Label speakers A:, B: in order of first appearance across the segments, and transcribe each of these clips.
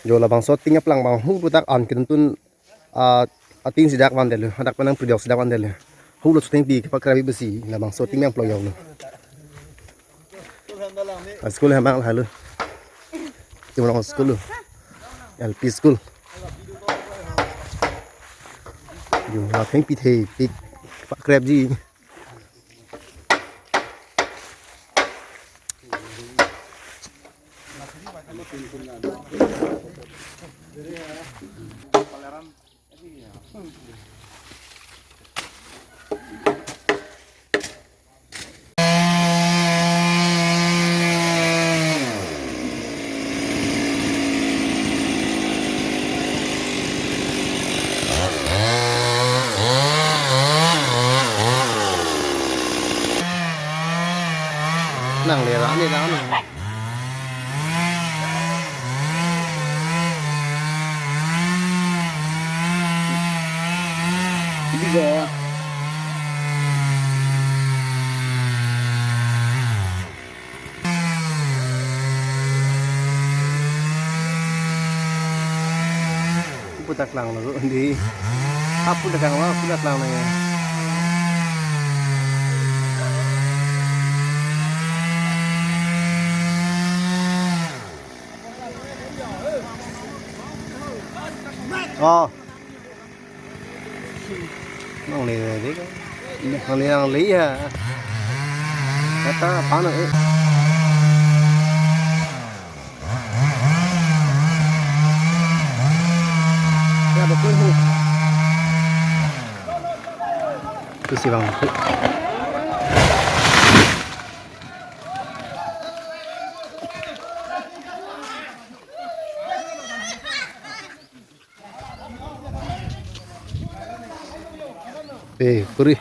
A: Jo la bang sot ting aplang bang hu putak an kintun atin sidak vandel hadak panang priok sidak vandel hu lo ting pi pa krabi besi la bang sot ting yang ployong no school hamang halu timong school LP school jo la ting pi the pi pa krab ji nang le ra ni ra ni
B: Bisa.
A: putak lang lo di apa putak lang putak lang na yan oh nang le đấy nang le nang lý à kata apa nak ya betul tu tu si bang puri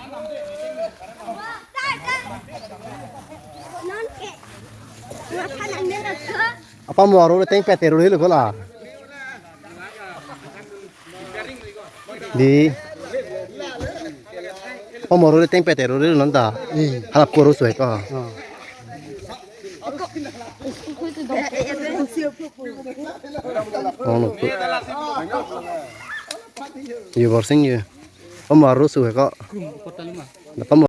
A: apa mau orang teng peteru ni lo lah di apa mau orang teng peteru ni nanda harap kurus suai kah oh no ये वर्षिंग ये हम मारो सुबह का